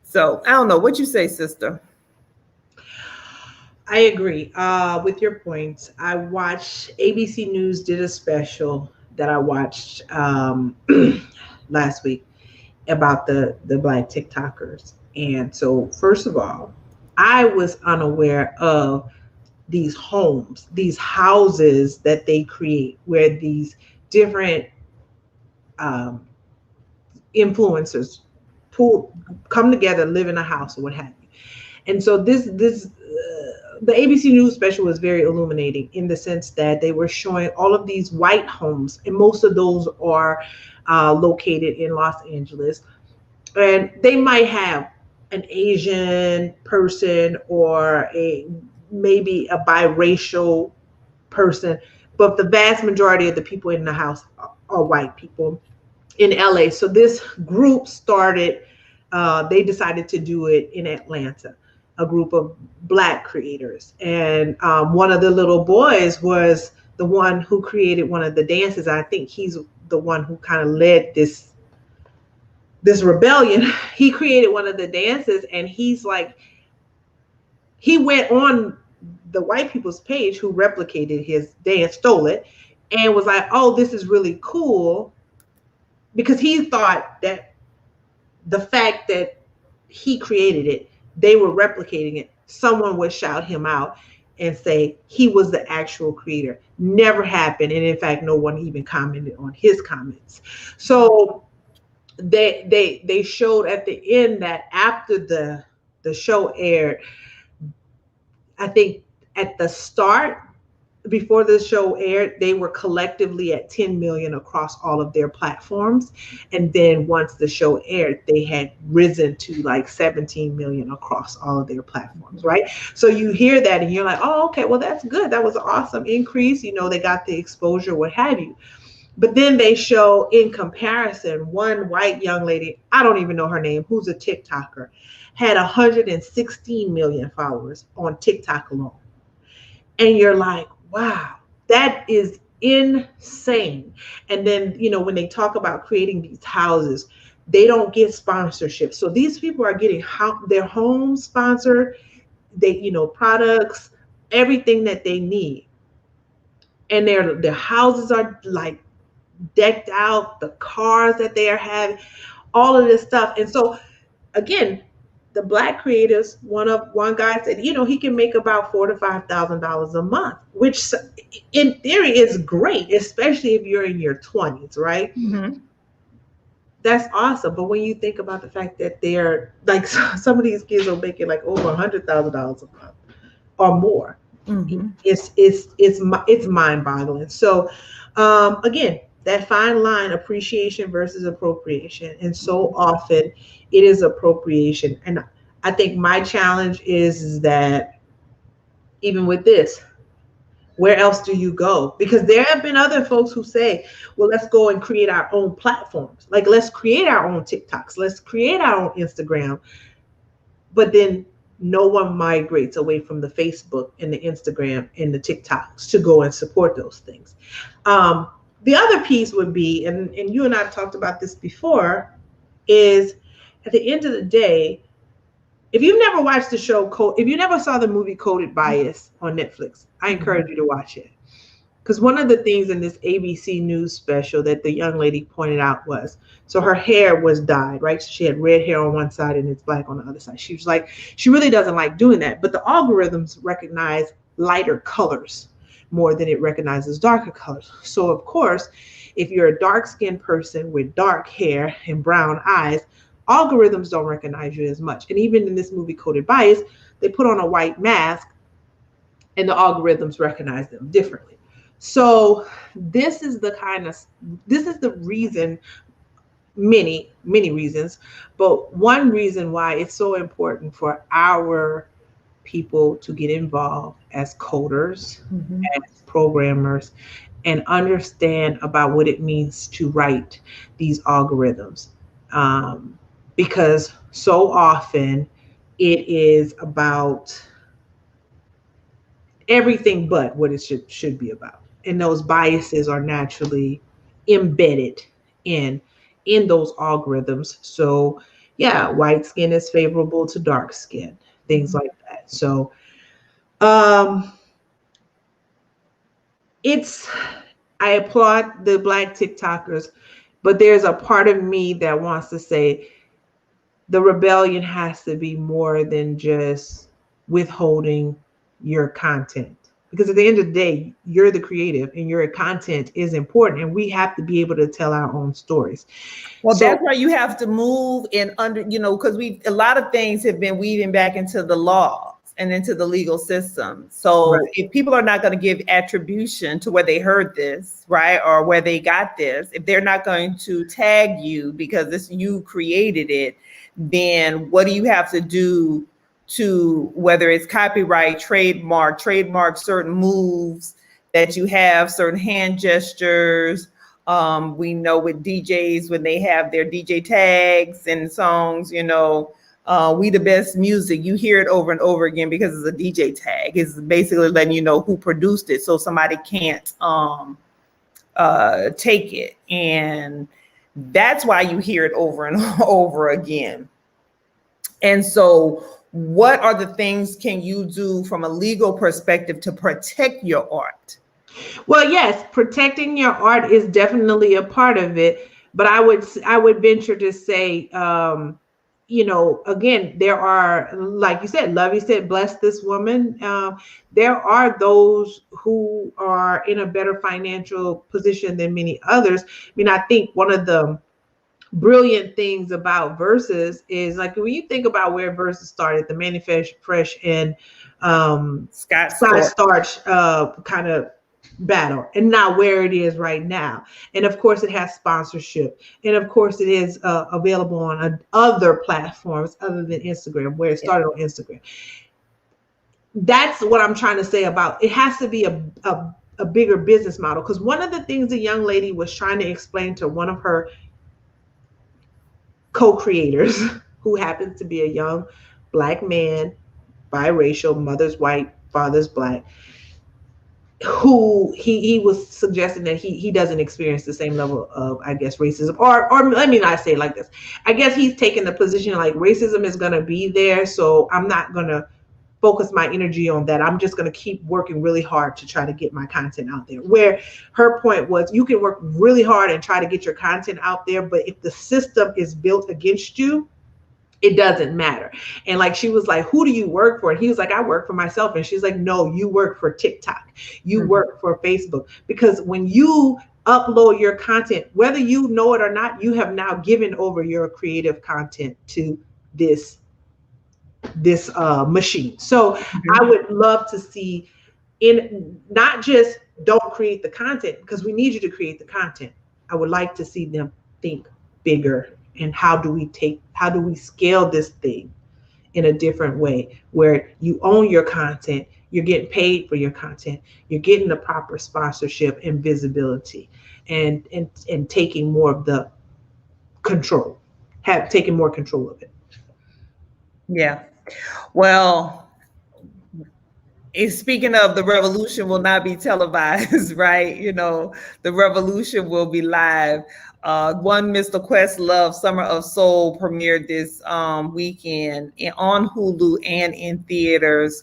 So I don't know what you say, sister. I agree with your points. I watched ABC News did a special that I watched last week about the Black TikTokers. And so, first of all, I was unaware of these homes, these houses that they create, where these different influencers come together, live in a house, or what have you. And so the ABC News special was very illuminating, in the sense that they were showing all of these white homes, and most of those are located in Los Angeles. And they might have an Asian person or maybe a biracial person, but the vast majority of the people in the house are white people in LA. So this group started, they decided to do it in Atlanta, a group of Black creators. And one of the little boys was the one who created one of the dances. I think he's the one who kind of led this rebellion. He created one of the dances, and he's like, he went on the white people's page who replicated his dance, stole it, and was like, oh, this is really cool, because he thought that the fact that he created it, they were replicating it, someone would shout him out and say he was the actual creator. Never happened. And in fact, no one even commented on his comments. So they showed at the end that after the show aired, I think at the start, before the show aired, they were collectively at 10 million across all of their platforms. And then once the show aired, they had risen to like 17 million across all of their platforms, right? So you hear that and you're like, oh, okay, well, that's good. That was an awesome increase. You know, they got the exposure, what have you. But then they show, in comparison, one white young lady, I don't even know her name, who's a TikToker, had 116 million followers on TikTok alone. And you're like, wow, that is insane. And then, you know, when they talk about creating these houses, they don't get sponsorship. So these people are getting their homes sponsored, they, you know, products, everything that they need. And their houses are like decked out, the cars that they are having, all of this stuff. And so again, the Black creatives, one guy said, you know, he can make about $4,000 to $5,000 a month, which in theory is great, especially if you're in your 20s, right? Mm-hmm. That's awesome. But when you think about the fact that they're like, some of these kids are making like over $100,000 a month or more, mm-hmm. it's mind-boggling. So again, that fine line, appreciation versus appropriation. And so often it is appropriation. And I think my challenge is that even with this, where else do you go? Because there have been other folks who say, well, let's go and create our own platforms. Like, let's create our own TikToks. Let's create our own Instagram. But then no one migrates away from the Facebook and the Instagram and the TikToks to go and support those things. The other piece would be, and you and I have talked about this before, is at the end of the day, if you've never watched the show, if you never saw the movie Coded Bias on Netflix, I encourage you to watch it. Because one of the things in this ABC News special that the young lady pointed out was, so her hair was dyed, right? So she had red hair on one side and it's black on the other side. She was like, she really doesn't like doing that. But the algorithms recognize lighter colors more than it recognizes darker colors. So of course, if you're a dark-skinned person with dark hair and brown eyes, algorithms don't recognize you as much. And even in this movie Coded Bias, they put on a white mask and the algorithms recognize them differently. So this is the reason, many reasons, but one reason why it's so important for our people to get involved as coders, mm-hmm. as programmers, and understand about what it means to write these algorithms. Because so often it is about everything but what it should be about. And those biases are naturally embedded in those algorithms. So yeah, white skin is favorable to dark skin, things like that. So I applaud the Black TikTokers, but there's a part of me that wants to say the rebellion has to be more than just withholding your content. Because at the end of the day, you're the creative and your content is important, and we have to be able to tell our own stories. Well, so that's why you have to move in under, because a lot of things have been weaving back into the laws and into the legal system. So right. If people are not going to give attribution to where they heard this, right, or where they got this, if they're not going to tag you because you created it, then what do you have to do to, whether it's copyright, trademark certain moves that you have, certain hand gestures. We know with DJs, when they have their DJ tags and songs, We the Best Music, you hear it over and over again because it's a DJ tag. It's basically letting you know who produced it, so somebody can't take it. And that's why you hear it over and over again. And so what are the things can you do from a legal perspective to protect your art? Well, yes, protecting your art is definitely a part of it. But I would venture to say, again, there are, like you said, Lovey said, bless this woman. There are those who are in a better financial position than many others. I mean, I think one of the brilliant things about Versus is, like, when you think about where Versus started, the Manifest Fresh and Scott Storch kind of battle, and now where it is right now. And of course it has sponsorship, and of course it is available on other platforms other than Instagram, where it started on Instagram. That's what I'm trying to say about it. Has to be a bigger business model, because one of the things the young lady was trying to explain to one of her co-creators, who happens to be a young Black man, biracial, mother's white, father's Black, who he was suggesting that he doesn't experience the same level of, I guess, racism, or let me not say it like this. I guess he's taking the position like racism is going to be there, so I'm not going to focus my energy on that. I'm just going to keep working really hard to try to get my content out there. Where her point was, you can work really hard and try to get your content out there, but if the system is built against you, it doesn't matter. And like, she was like, who do you work for? And he was like, I work for myself. And she's like, no, you work for TikTok. You work for Facebook. Because when you upload your content, whether you know it or not, you have now given over your creative content to this machine. So I would love to see, in not just don't create the content, because we need you to create the content. I would like to see them think bigger. And how do we scale this thing in a different way, where you own your content, you're getting paid for your content, you're getting the proper sponsorship and visibility, and taking more of the control, taking more control of it. Yeah. Well, speaking of, the revolution will not be televised, right? The revolution will be live. One Mr. Questlove, Summer of Soul, premiered this weekend on Hulu and in theaters.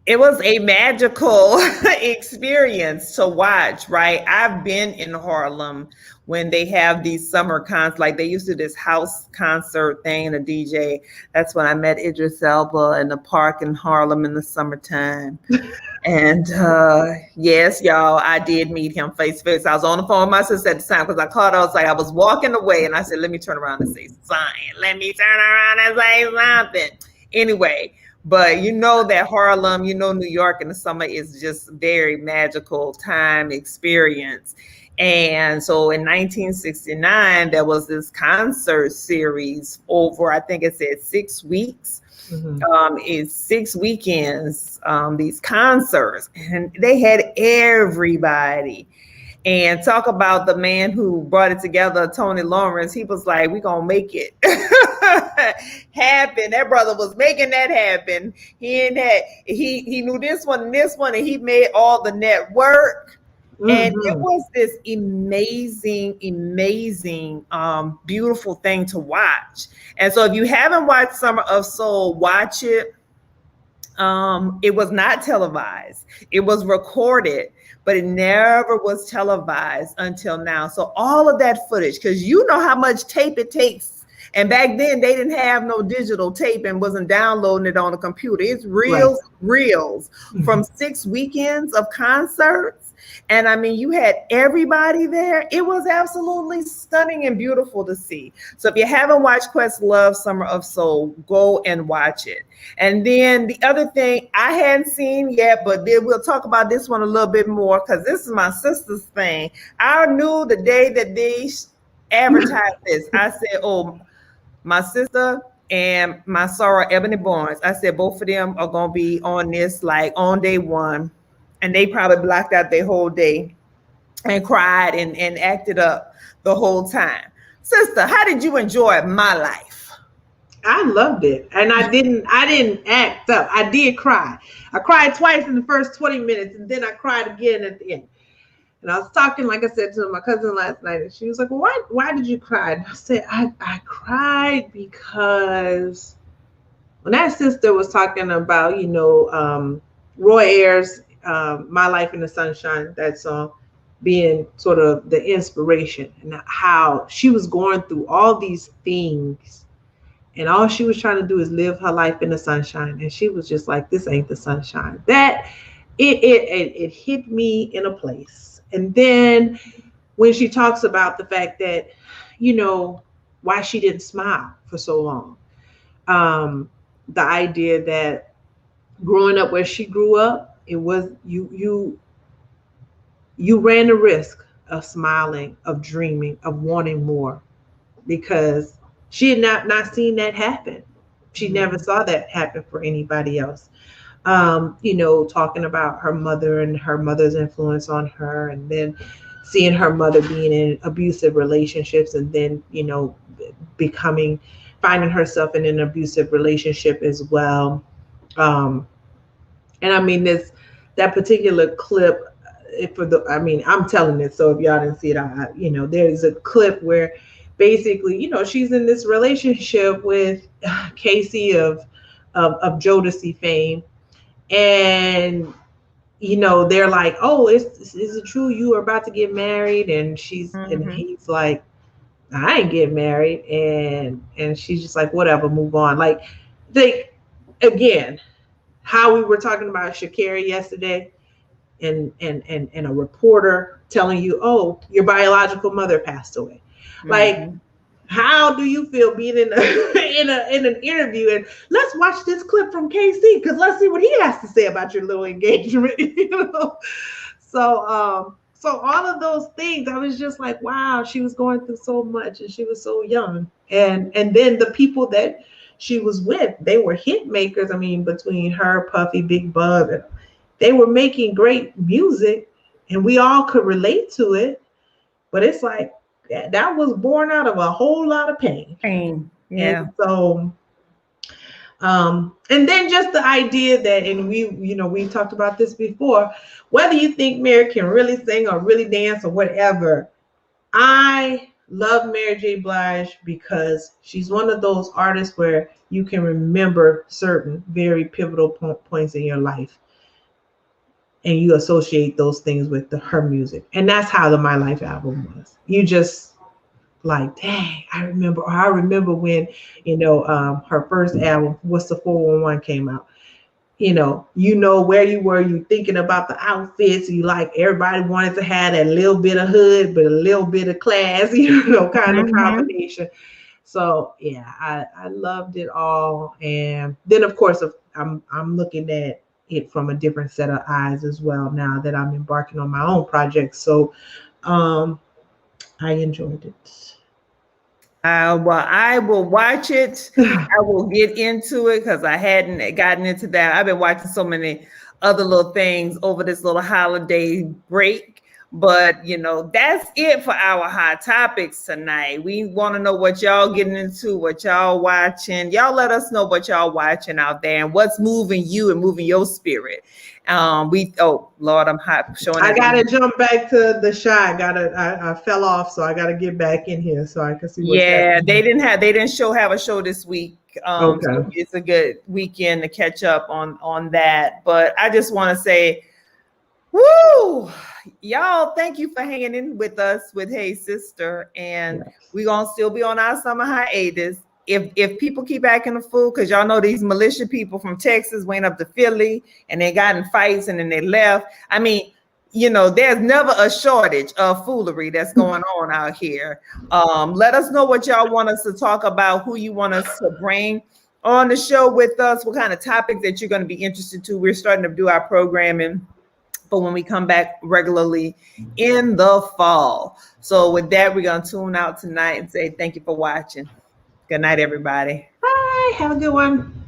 It was a magical experience to watch, right? I've been in Harlem when they have these summer concerts, like they used to do this house concert thing, a DJ. That's when I met Idris Elba in the park in Harlem in the summertime. And yes, y'all, I did meet him face to face. I was on the phone with my sister at the time, because I called her. I was like, I was walking away, and I said, let me turn around and say something. Let me turn around and say something. Anyway, but that Harlem, New York in the summer is just very magical time experience. And so in 1969, there was this concert series over, I think it said 6 weeks. It's 6 weekends, these concerts, and they had everybody. And talk about the man who brought it together, Tony Lawrence. He was like, we're going to make it happen. That brother was making that happen. He knew this one, and he made all the network. And it was this amazing, beautiful thing to watch. And so if you haven't watched Summer of Soul, watch it. It was not televised. It was recorded, but it never was televised until now. So all of that footage, because you know how much tape it takes. And back then they didn't have no digital tape and wasn't downloading it on a computer. It's reels from 6 weekends of concerts. And I mean, you had everybody there. It was absolutely stunning and beautiful to see. So if you haven't watched Questlove, Summer of Soul, go and watch it. And then the other thing I hadn't seen yet, but then we'll talk about this one a little bit more, because this is my sister's thing. I knew the day that they advertised this, I said, oh, my sister and my soror, Ebony Barnes, I said both of them are going to be on this, like on day one. and they probably blocked out their whole day and cried and acted up the whole time. Sister, how did you enjoy my life? I loved it, and I didn't act up. I did cry. I cried twice in the first 20 minutes, and then I cried again at the end. And I was talking, like I said, to my cousin last night, and she was like, well, why did you cry? And I said, I cried because when that sister was talking about, Roy Ayers' My Life in the Sunshine, that song, being sort of the inspiration, and how she was going through all these things, and all she was trying to do is live her life in the sunshine. And she was just like, this ain't the sunshine. That it hit me in a place. And then when she talks about the fact that, why she didn't smile for so long. The idea that growing up where she grew up, it was you ran the risk of smiling, of dreaming, of wanting more, because she had not seen that happen. She never saw that happen for anybody else. Talking about her mother and her mother's influence on her, and then seeing her mother being in abusive relationships, and then, finding herself in an abusive relationship as well. And I mean, that particular clip, I'm telling it, so if y'all didn't see it, there's a clip where basically, she's in this relationship with Casey of Jodeci fame, and they're like, oh, is it true you are about to get married? And and he's like, I ain't getting married, and she's just like, whatever, move on. Like, again, how we were talking about Shakira yesterday, and a reporter telling you, oh, your biological mother passed away. Like, how do you feel being in an interview? And let's watch this clip from KC, because let's see what he has to say about your little engagement. So all of those things, I was just like, wow, she was going through so much, and she was so young. And then the people that she was with, they were hit makers. I mean, between her, Puffy, Big Bub, and they were making great music, and we all could relate to it. But it's like, that was born out of a whole lot of pain. Yeah. And so, and then just the idea that, and we talked about this before, whether you think Mary can really sing or really dance or whatever, I love Mary J. Blige because she's one of those artists where you can remember certain very pivotal points in your life, and you associate those things with her music. And that's how the My Life album was. You just like, dang, I remember when, her first album, What's the 411, came out. Where you were, you thinking about the outfits, you like, everybody wanted to have that little bit of hood, but a little bit of class, kind of combination. So yeah, I loved it all. And then of course, I'm looking at it from a different set of eyes as well now that I'm embarking on my own project. So I enjoyed it. Well, I will watch it. I will get into it because I hadn't gotten into that. I've been watching so many other little things over this little holiday break. But, that's it for our hot topics tonight. We want to know what y'all getting into, what y'all watching. Y'all let us know what y'all watching out there and what's moving you and moving your spirit. Oh Lord, I'm hot showing. I gotta jump back to the shot. I fell off, so I gotta get back in here so I can see what's happening. They didn't have a show this week. Okay. So it's a good weekend to catch up on that. But I just want to say, woo, y'all, thank you for hanging in with us with Hey Sister. And we're gonna still be on our summer hiatus. If people keep acting a fool, because y'all know these militia people from Texas went up to Philly and they got in fights and then they left. I mean, there's never a shortage of foolery that's going on out here. Let us know what y'all want us to talk about, who you want us to bring on the show with us, what kind of topics that you're going to be interested to. We're starting to do our programming for when we come back regularly in the fall. So with that, we're going to tune out tonight and say thank you for watching. Good night, everybody. Bye. Have a good one.